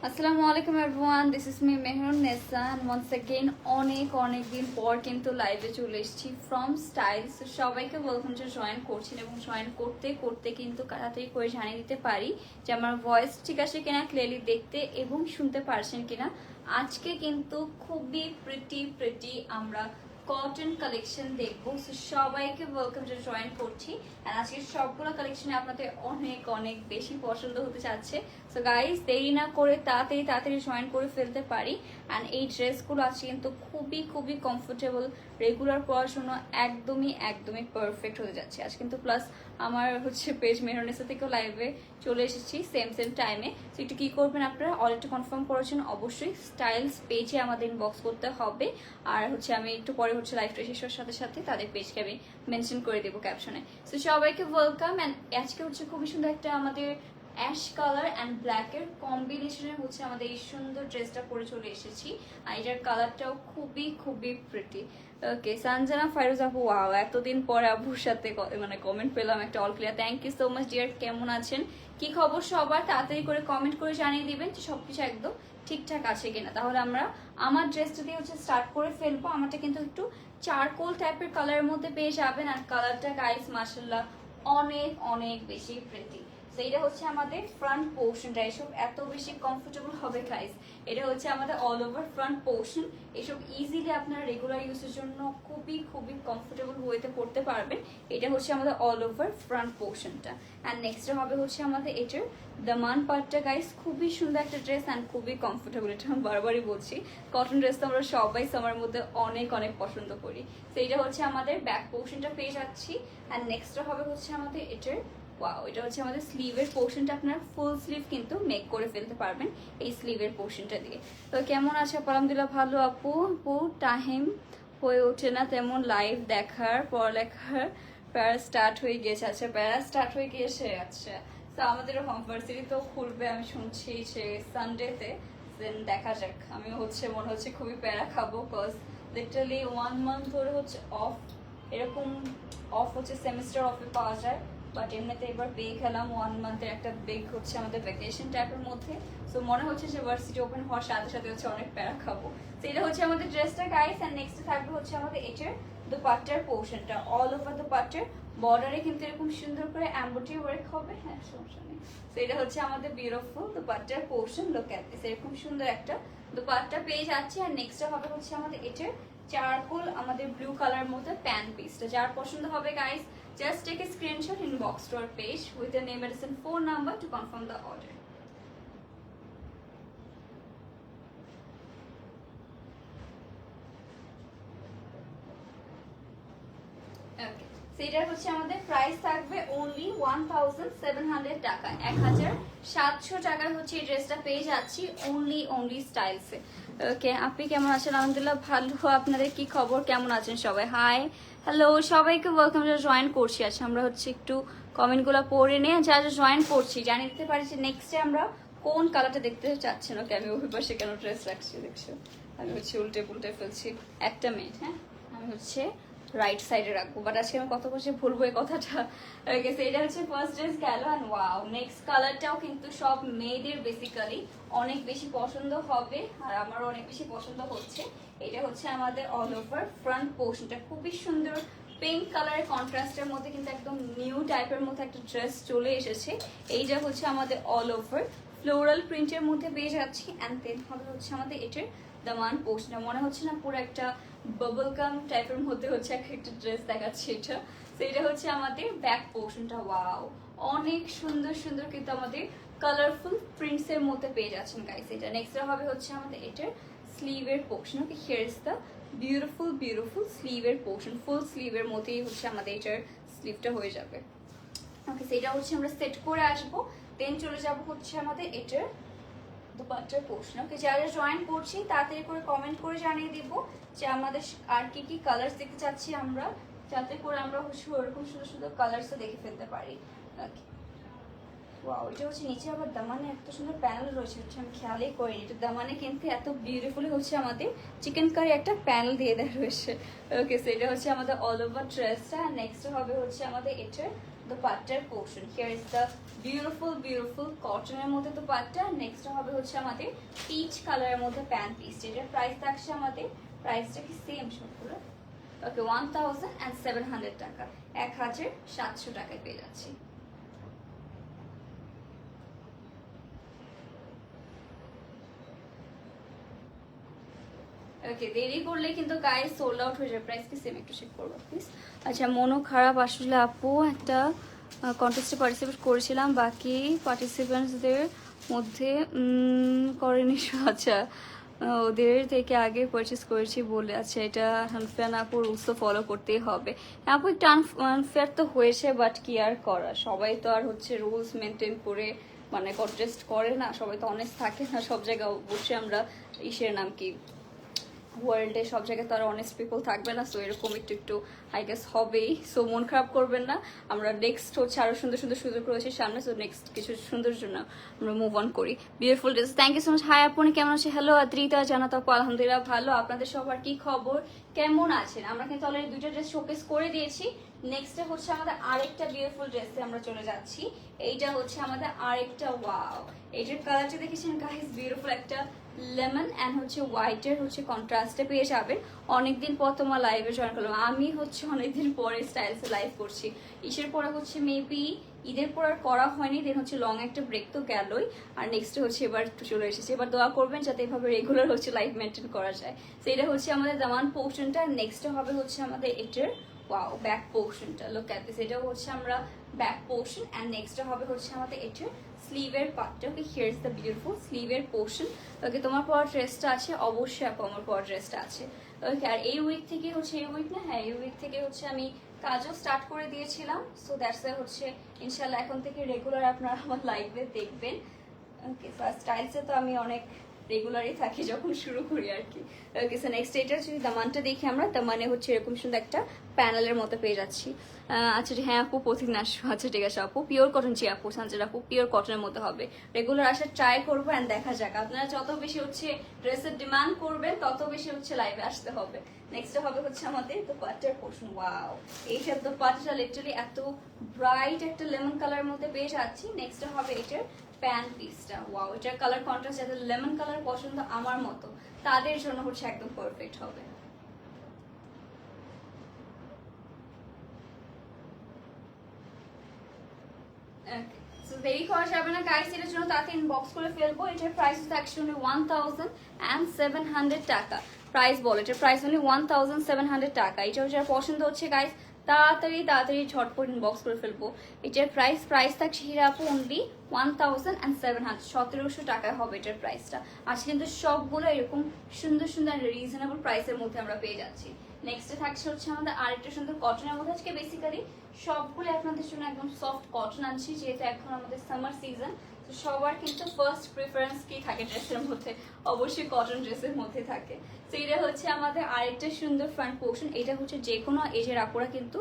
আসসালামু আলাইকুম everyone, this is me Mehrun Nesa and once again অনেক দিন পর কিন্তু লাইভে চলে এসেছি ফ্রম স্টাইলস। সবাইকে ওয়েলকাম টু জয়েন করছেন এবং জয়েন করতে করতে কিন্তু তাড়াতাড়ি করে জানিয়ে দিতে পারি যে আমার ভয়েস ঠিক আছে কিনা, ক্লিয়ারলি দেখতে এবং শুনতে পারছেন কিনা। আজকে কিন্তু খুবই প্রিটি আমরা কটন কালেকশন দেখবো। সবাইকে ওয়েলকাম টু জয়েন করছি আর আজকে সবগুলো কালেকশনে আপনাদের অনেক বেশি পছন্দ হতে চাচ্ছে। সো গাইস, দেরি না করে তাড়াতাড়ি জয়েন করে ফেলতে পারি। অ্যান্ড এই ড্রেসগুলো আজকে কিন্তু খুবই কমফোর্টেবল, রেগুলার পরার জন্য একদমই পারফেক্ট হতে যাচ্ছে আজ কিন্তু। প্লাস আমার পেজ মেহরুনেসা থেকেও লাইভে চলে এসেছি সেম টাইমে। তো একটু কি করবেন আপনারা, অলরেডি কনফার্ম করার জন্য অবশ্যই স্টাইলস পেজে আমাদের ইনবক্স করতে হবে। আর আমি একটু পরে লাইভটা শেষ হওয়ার সাথে তাদের পেজকে আমি মেনশন করে দেবো ক্যাপশনে। সো সবাইকে ওয়েলকাম। অ্যান্ড আজকে খুবই সুন্দর একটা আমাদের অ্যাশ কালার অ্যান্ড ব্ল্যাক এর কম্বিনেশনে আমাদের এই সুন্দর ড্রেসটা পরে চলে এসেছি। আর এটার কালারটাও খুবই প্রিটি। ওকে, সঞ্জনা ফাইরুজ আপু, ওয়াও, এতদিন পরে আপুর সাথে কমেন্ট পেলাম একটা all clear. Thank you so much dear. কেমন আছেন, কি খবর সবার? তাড়াতাড়ি করে কমেন্ট করে জানিয়ে দিবেন যে সবকিছু একদম ঠিকঠাক আছে কিনা। তাহলে আমরা আমার ড্রেসটা দিয়ে স্টার্ট করে ফেলবো। আমারটা কিন্তু একটু চারকোল টাইপের কালারের মধ্যে পেয়ে যাবেন। আর কালারটা গাইস মাশাআল্লাহ অনেক বেশি প্রিটি। তো এটা আমাদের ফ্রন্ট পোর্শনটা, এসব এত বেশি কমফোর্টেবল হবে গাইস। এটা আমাদের অল ওভার ফ্রন্ট পোর্শন। এসব ইজিলি আপনারা রেগুলার ইউজের জন্য খুবই কমফোর্টেবল ওয়েতে পড়তে পারবেন। এটা আমাদের অল ওভার ফ্রন্ট পোর্শনটা। অ্যান্ড নেক্সট হবে আমাদের এটার দামান পার্টটা গাইস। খুবই সুন্দর একটা ড্রেস অ্যান্ড খুবই কমফোর্টেবল। এটা আমি বারবারই বলছি, কটন ড্রেস তো আমরা সবাই সামার মধ্যে অনেক পছন্দ করি। তো এটা আমাদের ব্যাক পোর্শনটা পেয়ে যাচ্ছি। অ্যান্ড নেক্সট হবে আমাদের এটার ওয়াও, এটা আমাদের স্লিভের পোর্শনটা। আপনারা ফুল স্লিভ কিন্তু মেক করে ফেলতে পারবেন এই স্লিভের পোর্শনটা দিয়ে। তো কেমন আছে? আলহামদুলিল্লাহ ভালো আপু। টাইম হয়ে ওঠে না তেমন লাইভ দেখার, পড়ালেখার প্যারা স্টার্ট হয়ে গিয়েছে। আচ্ছা, প্যারা স্টার্ট হয়ে গিয়েছে। আচ্ছা, তো আমাদের হোমভার্সিটি তো খুলবে আমি শুনছি সে সানডেতে। দেন দেখা যাক। আমি মনে হচ্ছে খুবই প্যারা খাবো, কজ লিটারালি 1 মান্থ ধরে অফ, এরকম অফ সেমিস্টার অফে পাওয়া যায়। বাট এমনিতে এবার পেয়ে খেলাম 1 মান্থের একটা বিগ আমাদের ভ্যাকেশন টাইপের মধ্যে। সো মনে হচ্ছে যে ভার্সিটি ওপেন হওয়ার সাথে অনেক প্যারা খাবো। তো এটা আমাদের ড্রেসটা গাইস। অ্যান্ড নেক্সট থাকবে আমাদের এটার দুপাট্টার পোর্শনটা। অল ওভার দুপাট্টার বর্ডারে কিন্তু এরকম সুন্দর করে এমব্রয়ডারি ওয়ার্ক হবে। হ্যাঁ, সমস্যা নেই। তো এটা আমাদের বিউটিফুল দুপাট্টার পোর্শন। লুক এট দিস, এরকম সুন্দর একটা দুপাট্টা পেয়ে যাচ্ছে। আর নেক্সট হবে আমাদের এটার চারকোল আমাদের ব্লু কালার মধ্যে প্যান্ট পিসটা। যার পছন্দ হবে guys, just take a screenshot inbox to our page with your name, address and phone number to confirm the order. Okay. সেটার আমাদের প্রাইস থাকবে অনলি 1700 টাকা। 1700 টাকায় এই ড্রেসটা পেয়ে যাচ্ছি অনলি স্টাইলসে। ওকে, আপনি কেমন আছেন? আলহামদুলিল্লাহ ভালো। আপনাদের কি খবর, কেমন আছেন সবাই? হাই, হ্যালো, সবাইকে ওয়েলকাম। যারা জয়েন করছি, আচ্ছা আমরা একটু কমেন্টগুলো পড়ে নিয়ে যারা জয়েন করছি জানিয়ে দিতে পারি যে নেক্সটে আমরা কোন কালারটা দেখতে চাচ্ছেন। ওকে, আমি অভিপাশে কেন ড্রেস রাখছি দেখছো, আমি উল্টে ফেলছি। একটা মিনিট, হ্যাঁ, আমি রাইট সাইডে রাখবো। বাট আজকে আমি কত বসে ভুলবো এই কথাটা। এটা ফার্স্ট ড্রেস গেল। অ্যান্ড ওয়াও, নেক্সট কালারটাও কিন্তু সব মেয়েদের বেসিক্যালি অনেক বেশি পছন্দ হবে আর আমারও অনেক বেশি পছন্দ হচ্ছে। এটা আমাদের অল ওভার ফ্রন্ট পোর্শনটা খুবই সুন্দর পিঙ্ক কালারের কন্ট্রাস্টের মধ্যে কিন্তু একদম নিউ টাইপের মধ্যে একটা ড্রেস চলে এসেছে। এইটা আমাদের অল ওভার ফ্লোরাল প্রিন্টের মধ্যে পেয়ে যাচ্ছি। অ্যান্ড দেন হবে আমাদের এটার দামান পোর্শনটা। মনে হচ্ছে না পুরো একটা বাবল গাম টাইপের মধ্যে একটা ড্রেস দেখাচ্ছে এটা। তো এটা আমাদের ব্যাক পোর্শনটা। ওয়াও, অনেক সুন্দর কিন্তু আমাদের কালারফুল প্রিন্টস এর মধ্যে পেয়ে যাচ্ছেন গাইস। এটা নেক্সট হবে আমাদের এটার স্লিভের portion. Okay, here is the beautiful স্লিভের পোর্শন। ফুল স্লিভের মধ্যেই আমাদের এটার স্লিভটা হয়ে যাবে। ওকে, সেটা আমরা সেট করে আসবো। দেন চলে যাব আমাদের এটার দুপাট্টার পোর্শন। ওকে, যারা জয়েন করছি তাড়াতাড়ি করে কমেন্ট করে জানিয়ে দিব যে আমাদের আর কি কালার্স দেখতে চাচ্ছি আমরা, যাতে করে আমরা ওরকম সুন্দর কালার্সও দেখে ফেলতে পারি। ওকে, ওয়াও, এটা নিচে আবার দামানে এত সুন্দর প্যানেল রয়েছে, আমি খেয়ালই করিনি। এটা দামানে কিন্তু এত বিউটিফুলি আমাদের চিকেন কারি একটা প্যানেল দিয়ে দেওয়া রয়েছে। ওকে, সো এটা আমাদের অল ওভার ড্রেসটা। নেক্সট হবে আমাদের এটার দোপাট্টার portion. Here is the beautiful কটনের মধ্যে দোপাট্টা। নেক্সট হবে হচ্ছে আমাদের পিচ কালারের মধ্যে প্যান্ট পিস, যেটার প্রাইস থাকছে আমাদের, প্রাইসটা কি সেম সবগুলো? ওকে, 1700 টাকা, 1700 টাকায় পেয়ে যাচ্ছি। ওকে, দেরি করলে কিন্তু গাইস সোল্ড আউট হয়ে যাবে। প্রাইস কি সেম? একটু চেক করবো প্লিজ। আচ্ছা, মনও খারাপ আসলে আপু, একটা কন্টেস্টে পার্টিসিপেট করেছিলাম, বাকি পার্টিসিপেন্টসদের মধ্যে করেনি। আচ্ছা, ওদের থেকে আগে পারচেস করেছি বলে। আচ্ছা, এটা আনফেয়ার আপু, রুলস তো ফলো করতেই হবে আপু। একটু আনফেয়ার তো হয়েছে, বাট কি আর করা, সবাই তো আর হচ্ছে রুলস মেনটেন করে মানে কন্টেস্ট করে না, সবাই তো অনেস্ট থাকে না সব জায়গায়। অবশ্যই আমরা ইসের নাম কি ওয়ার্ল্ডে সব জায়গায় তো আর অনেস্ট পিপল থাকবে না, সো এরকম একটু একটু আই গেস হবেই। সো মন খারাপ করবেন না, আমরা নেক্সট হচ্ছে আরো সুন্দর সুন্দর সুযোগ রয়েছে সামনে, সো নেক্সট কিছু সুন্দর জন্য আমরা মুভ অন করি। Beautiful dress, thank you so much. Hi আপনি কেমন আছে? হ্যালো আদ্রিতা, জানাত আপু, আলহামদুলিল্লাহ ভালো। আপনাদের সবার কি খবর, কেমন আছেন? আমরা কিন্তু অলরেডি দুইটা ড্রেস শোকেস করে দিয়েছি। নেক্সটে হচ্ছে আমাদের আরেকটা বিউটিফুল ড্রেসে আমরা চলে যাচ্ছি। এইটা হচ্ছে আমাদের আরেকটা, ওয়াও, এটার কালারটা দেখেছেন গাইস? বিউটিফুল একটা লেমন অ্যান্ড হচ্ছে হোয়াইটের হচ্ছে কন্ট্রাস্টে পেয়ে যাবেন। অনেকদিন পর তোমার লাইভে জয়েন করলাম, আমি হচ্ছে অনেকদিন পরে স্টাইলসে লাইভ করছি। ইসের পরে হচ্ছে মেবি ঈদের পর আর করা হয়নি, দেন হচ্ছে লং একটা ব্রেক তো গেলই। আর নেক্সট হচ্ছে এবার একটু চলে এসেছে। এবার দোয়া করবেন যাতে এভাবে রেগুলার হচ্ছে লাইভ মেনটেন করা যায়। তো এটা হচ্ছে আমাদের দামান পোর্শনটা। নেক্সট হবে হচ্ছে আমাদের এটার, ওয়াও, ব্যাক পোর্শনটা। লুক অ্যাট দিস, এটাও হচ্ছে আমরা ব্যাক পোর্শন। অ্যান্ড নেক্সট হবে হচ্ছে আমাদের এটার স্লিভের পার্টটা। Okay, here is the beautiful স্লিভের পোর্শন। ওকে, তোমার পর ড্রেসটা আছে? অবশ্যই আপু, আমার পর ড্রেসটা আছে। ওকে, আর এই উইক থেকে হচ্ছে, এই উইক না, হ্যাঁ এই উইক থেকে হচ্ছে আমি কাজও স্টার্ট করে দিয়েছিলাম। সো দ্যাটস হচ্ছে ইনশাল্লাহ এখন থেকে রেগুলার আপনারা আমার লাইভে দেখবেন। ওকে, ফার্স্ট স্টাইলসে তো আমি অনেক রেগুলারই থাকি যখন শুরু করি আর কি। ওকে, সো নেক্সট এটা যদি দামানটা দেখি আমরা, দামানে হচ্ছে এরকম সুন্দর একটা প্যানেলের মতো পেয়ে যাচ্ছি। আচ্ছা, হ্যাঁ আপু, প্রতিদিন আসবো। আচ্ছা ঠিক আছে আপু, পিওর কটন, জি আপু, সানজের আপু, পিওর কটনের মতো হবে। রেগুলার আসার ট্রাই করবো অ্যান্ড দেখা যাক। আপনারা যত বেশি হচ্ছে ড্রেসের ডিমান্ড করবেন তত বেশি হচ্ছে লাইভে আসতে হবে। নেক্সট হবে হচ্ছে আমাদের দোপাট্টার পোর্শন। ওয়াও, এইটার দোপাট্টাটা লিটারালি এত ব্রাইট একটা লেমন কালার মধ্যে পেয়ে যাচ্ছি। নেক্সট হবে এটার প্যান্ট পিসটা। ওয়াও, এটার কালার কন্ট্রাস্ট, যাদের লেমন কালার পছন্দ আমার মতো তাদের জন্য হচ্ছে একদম পারফেক্ট হবে। দেরি করা যাবে না গাইস, এটার জন্য তাকে ইনবক্স করে ফেলবো। এটার প্রাইস থাকছে 1700 টাকা। প্রাইস বল, এটার প্রাইস অনলি 1700 টাকা। এটা যার পছন্দ হচ্ছে গাইস তাড়াতাড়ি ঝটপট ইনবক্স করে ফেলবো। এটার প্রাইস থাকছে হিরা আপু অনলি 1700, 1700 টাকায় হবে এটার প্রাইসটা। আজকে কিন্তু সবগুলো এরকম সুন্দর সুন্দর রিজনেবল প্রাইসের মধ্যে আমরা পেয়ে যাচ্ছি। নেক্সটে থাকছে হচ্ছে আমাদের আরেকটা সুন্দর কটনের মধ্যে। আজকে বেসিক্যালি সবগুলো আপনাদের জন্য একদম সফট কটন আনছি, যেহেতু এখন আমাদের সামার সিজন। তো সবার কিন্তু ফার্স্ট প্রিফারেন্স কি থাকে ড্রেসের মধ্যে? অবশ্যই কটন ড্রেসের মধ্যে থাকে। তো এটা হচ্ছে আমাদের আরেকটা সুন্দর ফ্রন্ট পোর্শন। এটা হচ্ছে যে কোনো এজের আপুরা কিন্তু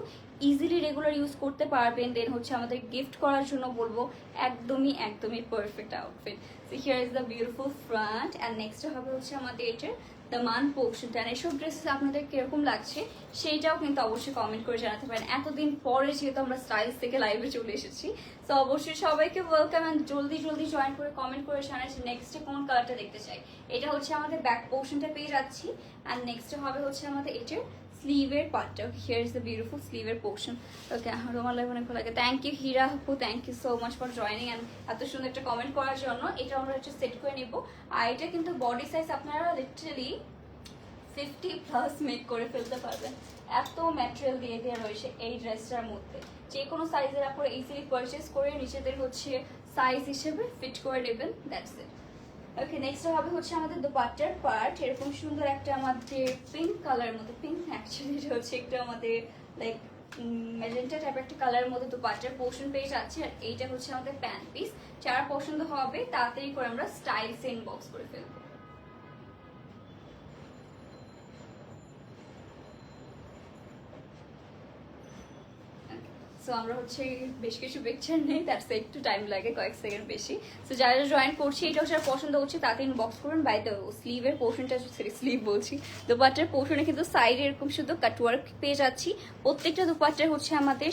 ইজিলি রেগুলার ইউজ করতে পারবেন। দেন হচ্ছে আমাদের গিফট করার জন্য বলবো একদমই perfect outfit. So here is the beautiful front and next হবে হচ্ছে আমাদের এটার দ্য মান পোর্শনটা। এসব ড্রেসেস আপনাদের কিরকম লাগছে সেইটাও কিন্তু অবশ্যই কমেন্ট করে জানাতে পারেন। এতদিন পরে যেহেতু আমরা স্টাইলস থেকে লাইভে চলে এসেছি, তো অবশ্যই সবাইকে ওয়েলকাম অ্যান্ড জলদি জয়েন করে কমেন্ট করে জানাচ্ছি নেক্সটে কোন কালারটা দেখতে চাই। এটা হচ্ছে আমাদের ব্যাক পোর্শনটা পেয়ে যাচ্ছি। অ্যান্ড নেক্সট হবে হচ্ছে আমাদের এটার স্লিভের পার্টটা। হিয়ার ইজ দ্য বিউটিফুল স্লিভের পোর্শন। ওকে, আমার লাইভ অনেক ভালো লাগে। থ্যাংক ইউ হিরা আপু, thank you so much for joining and এত সুন্দর একটা কমেন্ট করার জন্য। এটা আমরা হচ্ছে সেট করে নিব। আর এটা কিন্তু বডি সাইজ আপনারা লিটারালি 50+ মেক করে ফেলতে পারবেন। এত ম্যাটেরিয়াল দিয়ে দেওয়া রয়েছে এই ড্রেসটার মধ্যে, যে কোনো সাইজের আপনারা ইজিলি পারচেস করে নিজেদের হচ্ছে সাইজ হিসেবে ফিট করে নেবেন। That's it. ওকে, নেক্সট হবে হচ্ছে আমাদের দোপাট্টার পার্ট। এরকম সুন্দর একটা আমাদের পিঙ্ক কালার মধ্যে, পিঙ্ক অ্যাকচুয়ালি এটা হচ্ছে একটা আমাদের লাইক ম্যাজেন্টা টাইপ একটা কালারের মধ্যে দোপাট্টার পোর্শন পেয়ে যাচ্ছে। আর এইটা হচ্ছে আমাদের প্যান্ট পিস। যারা পছন্দ হবে তাড়াতাড়ি করে আমরা স্টাইলস ইনবক্স করে ফেলবো। সো আমরা হচ্ছে বেশ কিছু পিকচার নেই, দ্যাটস একটু টাইম লাগে, কয়েক সেকেন্ড বেশি। সো যারা জয়েন করছি এটা হচ্ছে পছন্দ হচ্ছে তাতে ইনবক্স করবেন। বাই দ্য স্লিভের পোর্শনটা, সরি স্লিভ বলছি, দোপাট্টার পোর্শনে কিন্তু সাইডে এরকম শুধু কাটওয়ার্ক পেয়ে যাচ্ছি। প্রত্যেকটা দোপাট্টার হচ্ছে আমাদের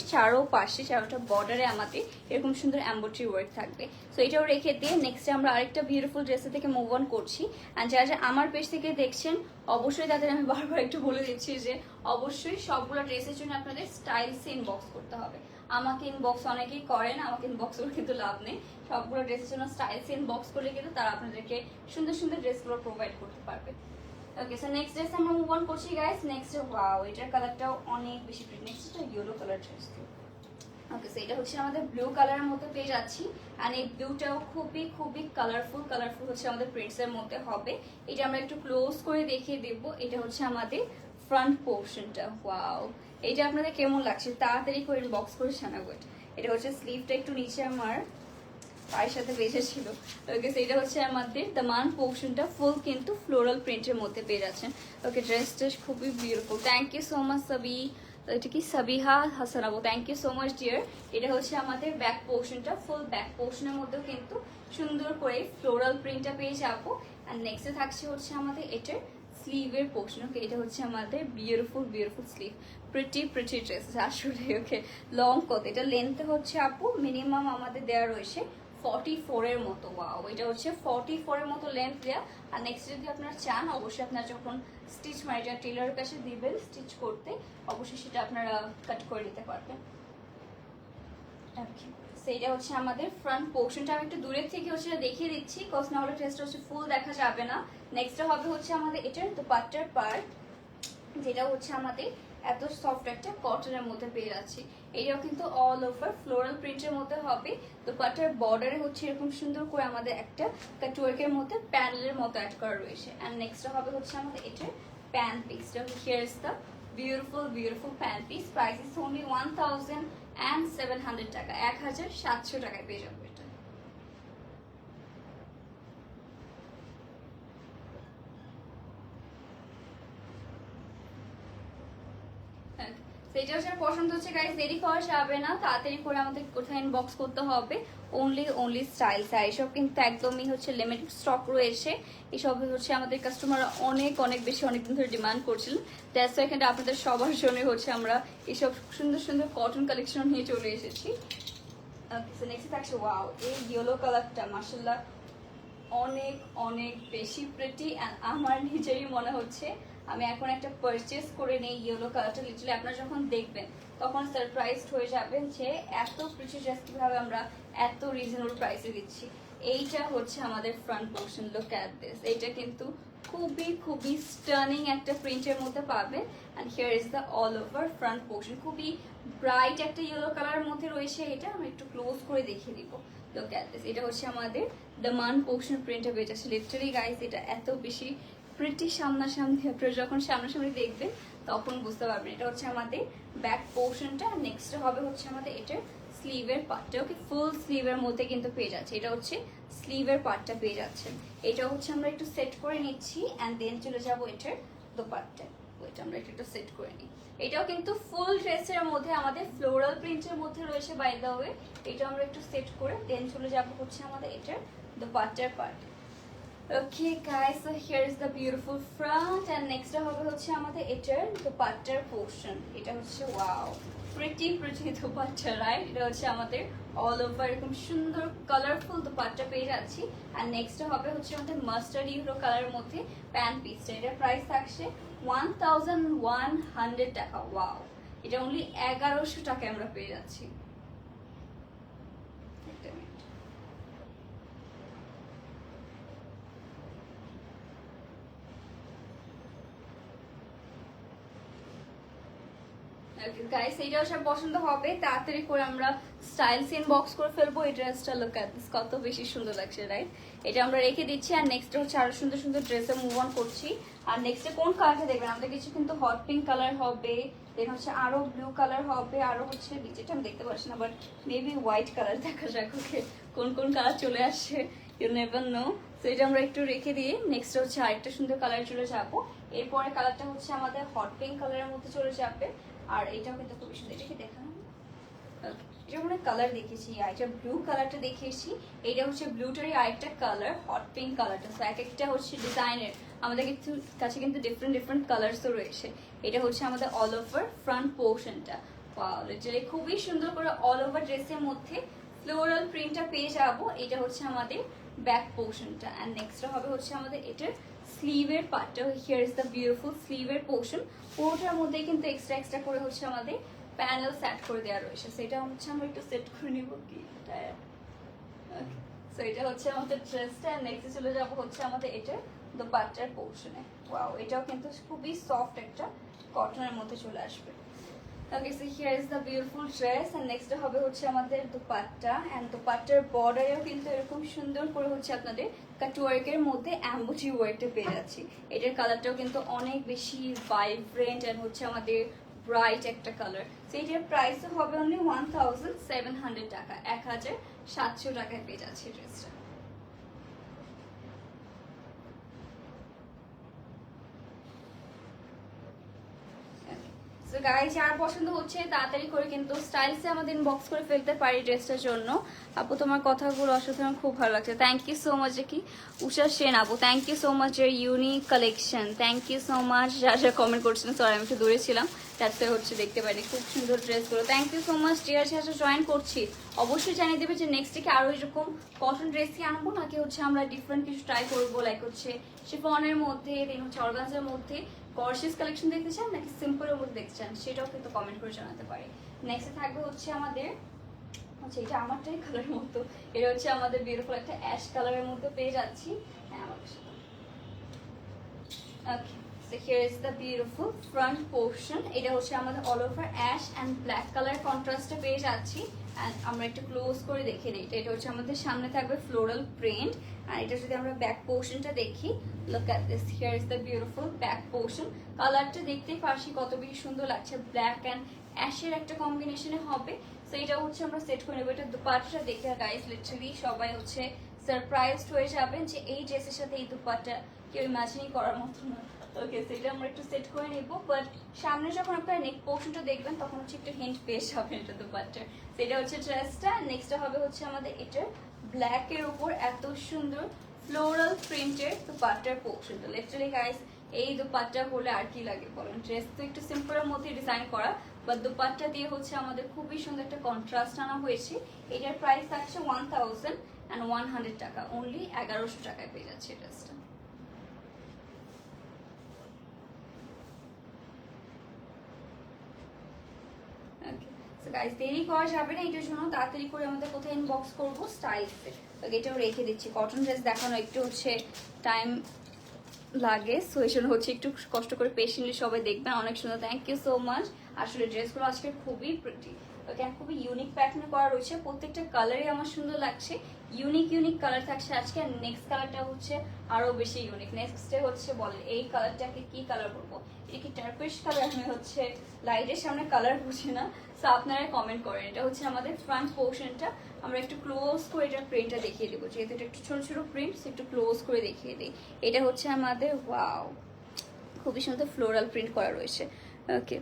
পাশে চারোটা বর্ডারে আমাদের এরকম সুন্দর এমব্রয়ডারি ওয়ার্ক থাকবে। সো এটাও রেখে দিয়ে নেক্সট আমরা আরেকটা বিউটিফুল ড্রেসের থেকে মুভ অন করছি। অ্যান্ড যারা আমার পেজ থেকে দেখছেন অবশ্যই তাদের আমি বারবার একটু বলে দিচ্ছি যে অবশ্যই সবগুলো ড্রেসের জন্য আপনাদের স্টাইলসে ইনবক্স করতে হবে। আমাকে ইনবক্স অনেকেই করেন, আমাকে ইনবক্স করে কিন্তু লাভ নেই। সবগুলো ড্রেসের জন্য স্টাইলসে ইনবক্স করলে কিন্তু তারা আপনাদেরকে সুন্দর সুন্দর ড্রেসগুলো প্রোভাইড করতে পারবে। ওকে, সো নেক্সট ড্রেস আমরা মুভ অন করছি গাইস। নেক্সট ওয়াও, এটার কালারটাও অনেক বেশি প্রিটি। নেক্সট এটা ইয়েলো কালার ড্রেস। ওকে, সো এটা হচ্ছে আমাদের ব্লু কালারের মধ্যে পেয়ে যাচ্ছি। আর এই ব্লুটাও খুবই খুবই কালারফুল হচ্ছে আমাদের প্রিন্টস এর মধ্যে হবে। এটা আমরা একটু ক্লোজ করে দেখিয়ে দেব। এটা হচ্ছে আমাদের ফ্রন্ট পোর্শনটা। ওয়াও, এটা আপনাদের কেমন লাগছে তাড়াতাড়ি করে ইনবক্স করে জানাবো। এটা হচ্ছে স্লিভটা একটু নিচে আমার পায়ের সাথে বেঁধেছিল। ওকে, সো এটা হচ্ছে আমাদের দামান পোর্শনটা ফুল কিন্তু ফ্লোরাল প্রিন্টের মধ্যে পেয়ে যাচ্ছেন। ওকে, ড্রেসটা খুবই beautiful. Thank you so much Sabi, এটা কি সাবিহা হাসান আপু, thank you so much dear. এটা হচ্ছে আমাদের ব্যাক পোর্শনটা, ফুল ব্যাক পোর্শনের মধ্যেও কিন্তু সুন্দর করে ফ্লোরাল প্রিন্টটা পেয়ে যাবো। আর নেক্সটে থাকছে হচ্ছে আমাদের এটার স্লিভের পোর্শন। ওকে, এটা হচ্ছে আমাদের বিউটিফুল স্লিভ, প্রিটি ড্রেস আসলে। ওকে, লং কত এটা লেন্থে হচ্ছে আপু মিনিমাম আমাদের দেওয়া রয়েছে 44 এর মতো। ওয়াও, এটা হচ্ছে 44 এর মতো লেন্থ দেওয়া। আর নেক্সট যদি আপনারা চান অবশ্যই আপনারা যখন স্টিচ এটা টেলারের কাছে দিবেন স্টিচ করতে, অবশ্যই সেটা আপনারা কাট করে নিতে পারবেন। সেইটা হচ্ছে আমাদের ফ্রন্ট পোর্শনটা। আমি একটু দূরের থেকে হচ্ছে দেখিয়ে দিচ্ছি, কজ না হলে ড্রেসটা হচ্ছে ফুল দেখা যাবে না। নেক্সট হবে হচ্ছে আমাদের এটার দোপাট্টার পার্ট, যেটা হচ্ছে আমাদের এত সফট একটা কটনের মধ্যে পেয়ে যাচ্ছি। এটাও কিন্তু অল ওভার ফ্লোরাল প্রিন্টের মধ্যে হবে। দোপাট্টার বর্ডারে হচ্ছে এরকম সুন্দর করে আমাদের একটা কাটওয়ার্কের মধ্যে প্যানেলের মতো অ্যাড করা রয়েছে। অ্যান্ড নেক্সট হবে হচ্ছে আমাদের এটার প্যান্ট পিসটা। Here is the beautiful pant piece. Price is only 1700 টাকা, 1700 টাকায় পেয়ে যাবো এটা। সেটা হচ্ছে পছন্দ হচ্ছে গাইস, দেরি করা যাবে না, তাড়াতাড়ি করে আমাদের কোথায় ইনবক্স করতে হবে। Only styles. আর এসব কিন্তু একদমই হচ্ছে লিমিটেড স্টক রয়েছে। এসব হচ্ছে আমাদের কাস্টমাররা অনেক বেশি অনেকদিন ধরে ডিমান্ড করছিলেন। দ্যাটস এখানে আপনাদের সবার জন্য হচ্ছে আমরা এসব সুন্দর কটন কালেকশন নিয়ে চলে এসেছি। নেক্সট থাকছে ওয়াও, এই ইয়েলো কালারটা মাশাআল্লাহ অনেক বেশি প্রিটি। আমার নিজেরই মনে হচ্ছে আমি এখন একটা পারচেস করে নেই ইয়েলো কালারটা। লিটারালি আপনারা যখন দেখবেন তখন সারপ্রাইজড হয়ে যাবেন যে এত প্রিটি ড্রেস কিভাবে আমরা এত রিজনেবল প্রাইসে দিচ্ছি। এইটা হচ্ছে আমাদের front portion, look at this. এইটা কিন্তু খুবই স্টার্নিং একটা প্রিন্টের মধ্যে পাবে। And here is the all over front portion, খুবই ব্রাইট একটা ইয়েলো কালারের মধ্যে রয়েছে। এটা আমি একটু ক্লোজ করে দেখিয়ে দিব। লুক অ্যাট দিস, এটা হচ্ছে আমাদের দামান পোর্শন প্রিন্টে পেয়ে যাচ্ছে। লিটারালি গাইস এটা এত বেশি প্রিটি, সামনাসামনি আপনারা যখন সামনাসামনি দেখবেন তখন বুঝতে পারবেন। এটা হচ্ছে আমাদের ব্যাক পোর্শনটা। নেক্সট হবে হচ্ছে আমাদের এটার স্লিভের পার্টটা। ওকে, ফুল স্লিভের মধ্যে কিন্তু পেয়ে যাচ্ছে। এটা হচ্ছে স্লিভের পার্টটা পেয়ে যাচ্ছে। এটা হচ্ছে আমরা একটু সেট করে নিচ্ছি অ্যান্ড দেন চলে যাবো এটার দোপাট্টা। ওইটা আমরা একটু সেট করে নিই। এটাও কিন্তু ফুল ড্রেসের মধ্যে আমাদের ফ্লোরাল প্রিন্টের মধ্যে রয়েছে বাই দ্য ওয়ে। এটা আমরা একটু সেট করে দেন চলে যাবো হচ্ছে আমাদের এটার দোপাট্টার part. Okay guys, so here is the beautiful front and next হবে হচ্ছে আমাদের এটার দোপাট্টার পোর্শন। এটা হচ্ছে ওয়াও, প্রিটি দোপাট্টা, রাইট? এটা হচ্ছে আমাদের অল ওভার এরকম সুন্দর কালারফুল দোপাট্টা পেয়ে যাচ্ছি। আর নেক্সট হবে হচ্ছে আমাদের মাস্টার্ড ইয়েলো কালারের মধ্যে প্যান্ট পিসটা। এটার প্রাইস থাকছে 1100 টাকা। ওয়াও, এটা অনলি 1100 টাকায় আমরা পেয়ে যাচ্ছি। গাইস এইটাও সব পছন্দ হবে, তাড়াতাড়ি করে আমরা স্টাইলস ইনবক্স করে ফেলবো। এই ড্রেসটা লুক অ্যাট দিস, কত বেশি সুন্দর লাগছে, রাইট? এটা আমরা রেখে দিচ্ছি। আর নেক্সট হচ্ছে আরো সুন্দর ড্রেসে মুভ অন করছি। আর নেক্সটে কোন কালারটা দেখবেন আমাদের কিছু কিন্তু হট পিঙ্ক কালার হবে, দেন হচ্ছে আরো ব্লু কালার হবে, আরো হচ্ছে যেটা আমি দেখতে পাচ্ছি না বাট মেবি হোয়াইট কালার। দেখা যাক ওকে কোন কালার চলে আসছে, ইউ নেভার নো। তো এটা আমরা একটু রেখে দিয়ে নেক্সট হচ্ছে আরেকটা সুন্দর কালার চলে যাবো। এরপরে কালারটা হচ্ছে আমাদের হট পিঙ্ক কালারের মধ্যে চলে যাবে। আর এটাও কিন্তু খুবই সুন্দর, এটা কি দেখানো? এটা মানে কালার দেখিয়েছি, এটা ব্লু কালারটা দেখিয়েছি, এটা হচ্ছে ব্লুটারই আরেকটা কালার হট পিঙ্ক কালারটা। সো এক একটা হচ্ছে ডিজাইনের আমাদের কিন্তু কাছে কিন্তু ডিফারেন্ট ডিফারেন্ট কালার্সও রয়েছে। এটা হচ্ছে আমাদের অল ওভার ফ্রন্ট পোর্শনটা, লিটারালি খুবই সুন্দর করে অল ওভার ড্রেসের মধ্যে ফ্লোরাল প্রিন্টটা পেয়ে যাবো। এটা হচ্ছে আমাদের ব্যাক পোর্শনটা, অ্যান্ড নেক্সট হবে হচ্ছে আমাদের এটার স্লিভের পার্টটা। হিয়ার ইজ দ্য বিউটিফুল স্লিভের পোর্শন। পুরোটার মধ্যে কিন্তু এক্সট্রা করে হচ্ছে আমাদের প্যানেল সেট করে দেওয়া রয়েছে। সেটা হচ্ছে আমরা একটু সেট করে নিব কি সো এটা হচ্ছে আমাদের ড্রেসটা। নেক্সট চলে যাবো হচ্ছে আমাদের এটার দোপাট্টার পোর্শনে। ওয়াও, এটাও কিন্তু খুবই সফট একটা কটনের মধ্যে চলে আসবে। Okay, so here is the beautiful dress, and next হবে হচ্ছে আমাদের দোপাট্টা। এন্ড দোপাট্টার বর্ডারেও কিন্তু এরকম সুন্দর করে হচ্ছে আপনাদের কাট ওয়ার্কের মধ্যে এমব্রয়ডারি ওয়ার্কটা পেয়ে যাচ্ছি। এটার কালারটাও কিন্তু অনেক বেশি ভাইব্রেন্ট এন্ড হচ্ছে আমাদের ব্রাইট একটা কালার। সো এটার প্রাইসও হবে অনলি 1700 টাকা, 1700 টাকায় পেয়ে যাচ্ছে ড্রেসটা। সো গাইস, যার পছন্দ হচ্ছে তাড়াতাড়ি করে কিন্তু স্টাইলসে আমাদের ইনবক্স করে ফেলতে পারি ড্রেসটার জন্য। আপু তোমার কথাগুলো অসাধারণ, খুব ভালো লাগছে। Thank you so much. কি উষা সেন আপু, থ্যাংক ইউ সো মাচ এর unique collection, thank you so much. যারা যারা কমেন্ট করছিলেন, সরি আমি একটু দূরে ছিলাম, তাতে হচ্ছে দেখতে পাইনি। খুব সুন্দর ড্রেসগুলো, thank you so much. Dear যারা জয়েন করছি অবশ্যই জানিয়ে দেবে যে নেক্সট থেকে আরও এরকম কটন ড্রেস কি আনবো, নাকি হচ্ছে আমরা ডিফারেন্ট কিছু ট্রাই করবো, লাইক হচ্ছে শিফনের মধ্যে, দেন হচ্ছে অর্গানজার মধ্যে গর্জিয়াস কালেকশন দেখতে চান, নাকি সিম্পলের মধ্যে দেখতে চান, সেটাও কিন্তু কমেন্ট করে জানাতে পারি। নেক্সট থাকবে হচ্ছে আমাদের আচ্ছা, এটা আমারটাই কালার মতো, এটা হচ্ছে আমাদের বিউটিফুল একটা অ্যাশ কালারের মধ্যে পেয়ে যাচ্ছি। হ্যাঁ, আমাদের সাথে okay. So here is the beautiful front portion. এটা হচ্ছে আমাদের all over ash and black colour কন্ট্রাস্টে পেয়ে যাচ্ছি। অ্যান্ড আমরা একটু ক্লোজ করে দেখে নিই। এটা হচ্ছে আমাদের সামনে থাকবে ফ্লোরাল প্রিন্ট, আর এটা যদি আমরা ব্যাক পোর্শনটা দেখি, look at this, here is the beautiful back portion. কালারটা দেখতেই পারছি কত বেশি সুন্দর লাগছে, ব্ল্যাক অ্যান্ড অ্যাশের একটা কম্বিনেশনে হবে। সো এটা হচ্ছে আমরা সেট করে নেবো। এটা দুপাট্টা দেখে গাইস লিটারালি সবাই হচ্ছে সারপ্রাইজড হয়ে যাবেন যে এই ড্রেসের সাথে এই দুপাট্টা কেউ ইমাজিনই করার মতো না। ওকে, সেটা আমরা একটু সেট করে নেব, বাট সামনে যখন আপনারা নেক পোর্শনটা দেখবেন তখন হচ্ছে একটু হিন্ট পেয়ে যাবেন এটা দুপাট্টার। সেটা হচ্ছে ড্রেসটা। নেক্সটটা হবে হচ্ছে আমাদের এটার ব্ল্যাক এর উপর এত সুন্দর ফ্লোরাল প্রিন্টের দুপাট্টার পোর্শনটা। লিটারালি গাইস, এই দুপাট্টা হলে আর কি লাগে বলেন? ড্রেস তো একটু সিম্পলের মধ্যে ডিজাইন করা, বাট দুপাট্টা দিয়ে হচ্ছে আমাদের খুবই সুন্দর একটা কন্ট্রাস্ট আনা হয়েছে। এটার প্রাইস থাকছে 1100 টাকা, অনলি 1100 টাকায় পেয়ে যাচ্ছে ড্রেসটা। গাইস, দেরি করা যাবে না, এটার জন্য তাড়াতাড়ি করে আমাদের কোথায় ইনবক্স করবো স্টাইলসে। এটাও রেখে দিচ্ছি। কটন ড্রেস দেখানো একটু হচ্ছে টাইম লাগে, সো এই জন্য হচ্ছে একটু কষ্ট করে পেশেন্টলি সবাই দেখবেন। অনেক সুন্দর, থ্যাংক ইউ সো মাচ। আসলে ড্রেসগুলো আজকে খুবই প্রিটি, ওকে, খুবই ইউনিক প্যাটার্নে করা রয়েছে। প্রত্যেকটা কালারই আমার সুন্দর লাগছে, ইউনিক কালার থাকছে আজকে। আর নেক্সট কালারটা হচ্ছে আরো বেশি ইউনিক। নেক্সটে হচ্ছে বলেন এই কালারটাকে কি কালার বলবো? এটা কি টার্কুইশ কালার? আমি হচ্ছে লাইটের সামনে কালার বুঝি না, সো আপনারা কমেন্ট করেন। এটা হচ্ছে আমাদের ফ্রন্ট পোর্শনটা। আমরা একটু ক্লোজ করে এটার প্রিন্টটা দেখিয়ে দেবো, যেহেতু এটা একটু ছোট ছোট প্রিন্ট, একটু ক্লোজ করে দেখিয়ে দিই। এটা হচ্ছে আমাদের ওয়াও, খুবই সুন্দর ফ্লোরাল প্রিন্ট করা রয়েছে। ওকে,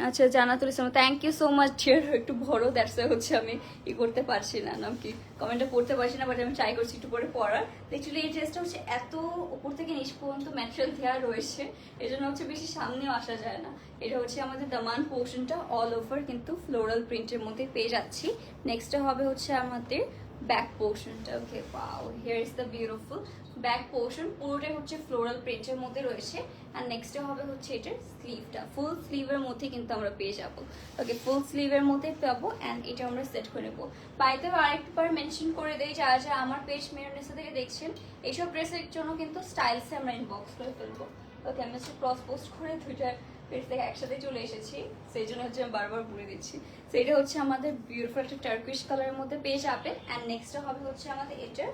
আচ্ছা, Janatul Islam, thank you so much dear. একটু বড়, দ্যাটস হচ্ছে আমি করতে পারছি না, নাম কি কমেন্টটা পড়তে পারছি না, বাট আমি ট্রাই করছি একটু পরে পড়ার। অ্যাকচুয়ালি এই ড্রেসটা হচ্ছে এত উপর থেকে নিচ পর্যন্ত ম্যাটেরিয়াল দেওয়া রয়েছে, এই জন্য হচ্ছে বেশি সামনেও আসা যায় না। এটা হচ্ছে আমাদের দামান পোর্শনটা, অল ওভার কিন্তু ফ্লোরাল প্রিন্টের মধ্যে পেয়ে যাচ্ছি। নেক্সটটা হবে হচ্ছে আমাদের ব্যাক পোর্শনটা। Okay, wow, here is the beautiful back portion. পুরোটাই হচ্ছে ফ্লোরাল প্রিন্টের মধ্যে রয়েছে। আর নেক্সটে হবে হচ্ছে এটার স্লিভটা, ফুল স্লিভের মধ্যে কিন্তু আমরা পেয়ে যাবো। ওকে, ফুল স্লিভের মধ্যে পাবো, অ্যান্ড এটা আমরা সেট করে নেবো। বাইতে আরেকবার মেনশন করে দেই, যারা যারা আমার পেজ মেরুনেসা থেকে দেখছেন, এইসব ড্রেসের জন্য কিন্তু স্টাইলসে আমরা ইনবক্স করে ফেলবো। ওকে, আমি হচ্ছে ক্রস পোস্ট করে দুইটা পেজ থেকে একসাথে চলে এসেছি, সেই জন্য হচ্ছে আমি বারবার বলে দিচ্ছি। তো এটা হচ্ছে আমাদের বিউটিফুল একটা টার্কিশ কালারের মধ্যে পেয়ে যাবে। অ্যান্ড নেক্সটটা হবে হচ্ছে আমাদের এটার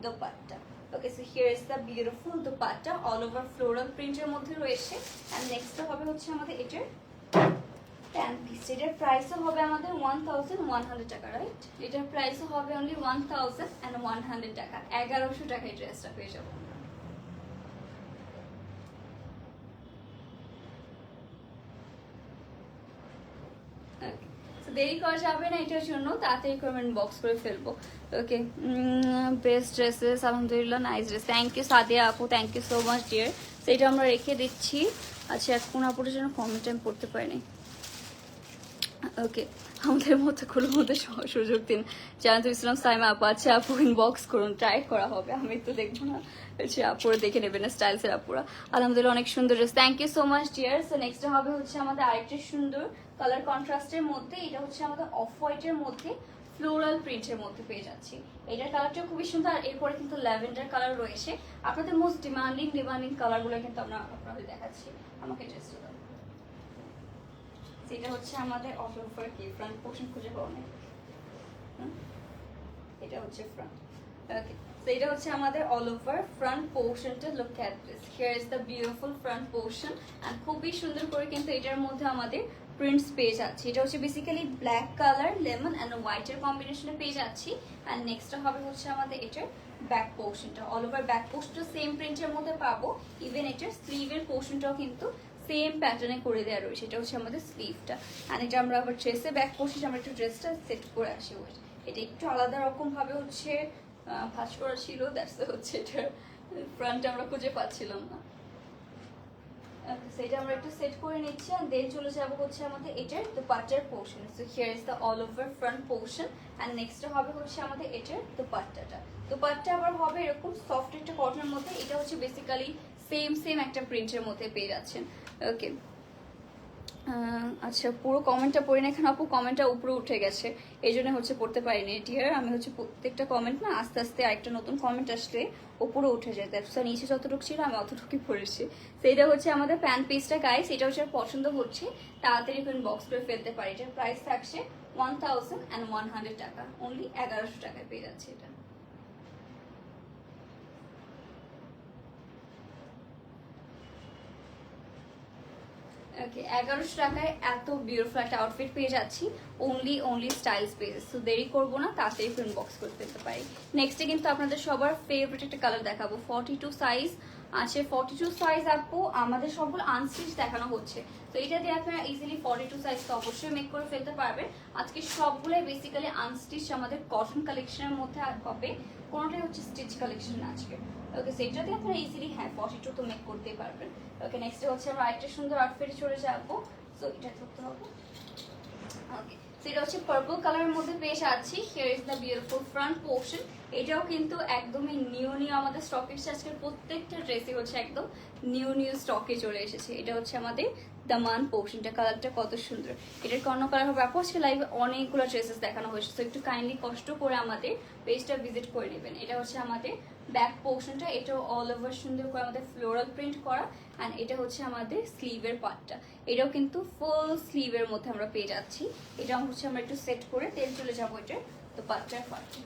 dupatta. Okay, so here is the beautiful dupatta, all over floral প্রিন্টের মধ্যে রয়েছে। অ্যান্ড নেক্সটটা হবে হচ্ছে আমাদের এটার প্যান্ট পিস। এটার প্রাইসও হবে আমাদের 1100 টাকা, রাইট? এটার প্রাইসও হবে অনলি 1100 টাকা, 1100 টাকায় ড্রেসটা পেয়ে যাবো। দেরি করা যাবে না এটার জন্য, তাড়াতাড়ি কমেন্ট বক্স করে ফেলবো। ওকে, বেস্ট ড্রেসেস, আলহামদুলিল্লাহ, nice dress, thank you Sadia আপু, thank you so much dear. তো এটা আমরা রেখে দিচ্ছি। আচ্ছা, কোন আপুরের জন্য কমেন্ট আমি পড়তে পারিনি। ওকে, আমাদের মতো কোনো মতো সুযোগ দিন। জানাতুল ইসলাম সাইমা আপু, আচ্ছা আপু ইনবক্স করুন, ট্রাই করা হবে, আমি তো দেখবো না। আচ্ছা, আপুরা দেখে নেবেন না, স্টাইলসের আপুরা। আলহামদুলিল্লাহ, অনেক সুন্দর dress, thank you so much dear. So next হবে হচ্ছে আমাদের আরেকটা সুন্দর কালার কন্ট্রাস্টের মধ্যে, এটা হচ্ছে আমাদের অফ হোয়াইটের মধ্যে ফ্লোরাল প্রিন্টের মধ্যে পেয়ে যাচ্ছি। এটার কালারটা খুবই সুন্দর। আর এরপরে কিন্তু ল্যাভেন্ডার কালার রয়েছে। আপনাদের মোস্ট ডিমান্ডিং কালারগুলো কিন্তু আমরা আপনাদের দেখাচ্ছি। আমাকে ড্রেসটা দাও। এটা হচ্ছে আমাদের অল ওভার কি ফ্রন্ট পোর্শন খুঁজে পাওয়া নেই, এটা হচ্ছে ফ্রন্ট। ওকে, তো এটা হচ্ছে আমাদের অল ওভার ফ্রন্ট পোর্শনটা। Look at this, here is the beautiful front portion. And খুবই সুন্দর করে কিন্তু এটার মধ্যে আমাদের প্রিন্টস পেয়ে যাচ্ছি। এটা হচ্ছে basically black colour, lemon and হোয়াইটের কম্বিনেশনে পেয়ে যাচ্ছি। অ্যান্ড নেক্সটটা হবে হচ্ছে আমাদের এটার ব্যাক পোর্শনটা। অল ওভার ব্যাক পোর্শনটা সেম প্রিন্টের মধ্যে পাবো। ইভেন এটার স্লিভের পোর্শনটাও কিন্তু সেম প্যাটার্নে করে দেওয়া রয়েছে। এটা হচ্ছে আমাদের স্লিভটা। অ্যান্ড এটা আমরা আবার ড্রেসে ব্যাক পোর্শন আমরা একটু ড্রেসটা সেট করে আসি। এটা একটু আলাদা রকম ভাবে হচ্ছে ভাঁজ করা ছিল, দ্যাটস হচ্ছে এটার ফ্রন্ট আমরা খুঁজে পাচ্ছিলাম না। সেটা আমরা একটু সেট করে নিচ্ছি। আর দেন চলে যাবো হচ্ছে আমাদের এটার দোপাট্টার portion. So here is the all over front portion. And নেক্সটটা হবে হচ্ছে আমাদের এটার দোপাট্টাটা। দোপাট্টা আবার হবে এরকম সফট একটা কটনের মধ্যে। এটা হচ্ছে বেসিক্যালি সেম একটা প্রিন্টের মধ্যে পেয়ে যাচ্ছেন। ওকে, আচ্ছা, পুরো কমেন্টটা পড়ি না, এখানে আপু কমেন্টটা উপরে উঠে গেছে, এই জন্য হচ্ছে পড়তে পারিনি ডিয়ার। আমি হচ্ছে প্রত্যেকটা কমেন্ট না আস্তে আস্তে আরেকটা নতুন কমেন্ট আসলে উপরে উঠে যায়, দ্যাটস নিচে যতটুকু ছিল আমি অতটুকুই পড়েছি। সেইটা হচ্ছে আমাদের প্যান পিসটা গাইস, এটা হচ্ছে পছন্দ হচ্ছে তাড়াতাড়ি করে বক্স করে ফেলতে পারি। এটার প্রাইস থাকছে 1100 টাকা, অনলি 1100 টাকায় পেয়ে যাচ্ছে এটা। ওকে, 1100 টাকায় এত বিউটিফুল একটা আউটফিট পেয়ে যাচ্ছি অনলি স্টাইলস পেজেস। তো দেরি করবো না, তাড়াতাড়ি প্রিন্ট বক্স করে ফেলতে পারি। নেক্সটে কিন্তু আপনাদের সবার ফেভারিট একটা কালার দেখাবো, 42 সাইজ আছে। 42 সাইজ আপু আমাদের সবগুলো আনস্টিচ দেখানো হচ্ছে। তো এটা দিয়ে আপনারা ইজিলি 42 সাইজ তো অবশ্যই মেক করে ফেলতে পারবেন। আজকে সবগুলোই বেসিক্যালি আনস্টিচ আমাদের কটন কালেকশনের মধ্যে হবে, কোনোটাই হচ্ছে স্টিচ কালেকশন আজকে। ওকে, সেটা দিয়ে আপনারা ইজিলি 42 তো মেক করতেই পারবেন। ওকে, নেক্সট হচ্ছে আমরা আরেকটা সুন্দর আউটফিটে চলে যাবো। সো এটা করতে হবে। ওকে, সেটা হচ্ছে পার্পল কালারের মধ্যে পেয়ে যাচ্ছি। Here is the beautiful front portion. এটাও কিন্তু একদমই নিউ আমাদের স্টকে এসেছে। আজকের প্রত্যেকটা ড্রেসই হচ্ছে একদম নিউ স্টকে চলে এসেছে। এটা হচ্ছে আমাদের দামান পোর্শনটা। কালারটা কত সুন্দর, এটার কর্ণ কালার হবে। আপু আজকে লাইভে অনেকগুলো ড্রেসেস দেখানো হয়েছে, তো একটু কাইন্ডলি কষ্ট করে আমাদের পেজটা ভিজিট করে নেবেন। এটা হচ্ছে আমাদের ব্যাক পোর্শনটা, এটাও অল ওভার সুন্দর করে আমাদের ফ্লোরাল প্রিন্ট করা। অ্যান্ড এটা হচ্ছে আমাদের স্লিভের পার্টটা, এটাও কিন্তু ফুল স্লিভের মধ্যে আমরা পেয়ে যাচ্ছি। এটা হচ্ছে আমরা একটু সেট করে তেল চলে যাবো এটার তো পার্টটার পার্টে।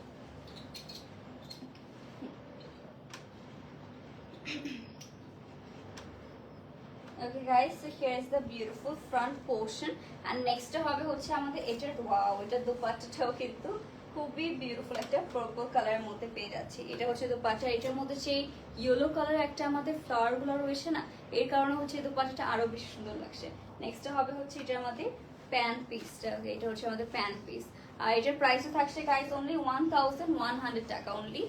Okay guys, so here is the beautiful front portion and next হবে হচ্ছে আমাদের এটার ওয়াও, এটার দোপাট্টাটাও কিন্তু খুবই বিউটিফুল একটা পার্পল কালারের মধ্যে পেয়ে যাচ্ছি। এটা হচ্ছে দোপাট্টা, এটার মধ্যে সেই ইয়েলো কালার একটা আমাদের ফ্লাওয়ার গুলো রয়েছে না, এর কারণে হচ্ছে এই দোপাট্টাটা আরো বেশি সুন্দর লাগছে। নেক্সট হবে হচ্ছে এটার আমাদের প্যান্ট পিসটা। এটা হচ্ছে আমাদের প্যান্ট পিস। আর এটার প্রাইসও থাকছে গাইস অনলি 1100 টাকা, অনলি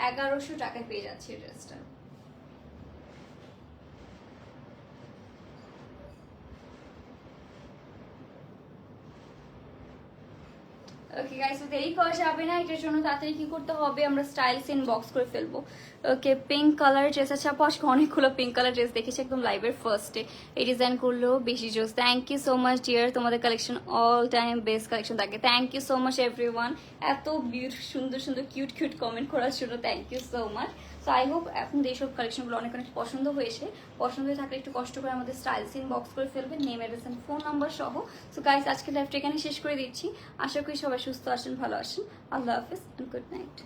1100 টাকায় পেয়ে যাচ্ছে এই ড্রেসটা। ওকে গাইস, দেরি করা যাবে না, এটার জন্য তাড়াতাড়ি কি করতে হবে, আমরা স্টাইলস ইনবক্স করে ফেলবো। ওকে, পিঙ্ক কালার ড্রেস আছে আপু, আজকে অনেকগুলো পিঙ্ক কালার ড্রেস দেখেছি একদম লাইভের ফার্স্টে। এই ডিজাইন করলেও বেশি জোস। Thank you so much dear, তোমাদের collection all time best collection থাকে। Thank you so much everyone, এত সুন্দর কিউট কমেন্ট করার জন্য thank you so much. So I hope এখন এইসব কালেকশনগুলো অনেক পছন্দ হয়েছে। পছন্দ হয়ে থাকলে একটু কষ্ট করে আমাদের স্টাইলস ইনবক্স করে ফেলবেন, name address and phone number সহ। সো গাইস, আজকে লাইভটা এখানে শেষ করে দিচ্ছি। আশা করি সবাই সুস্থ আছেন, ভালো আছেন। আল্লাহ হাফিজ এন্ড গুড নাইট।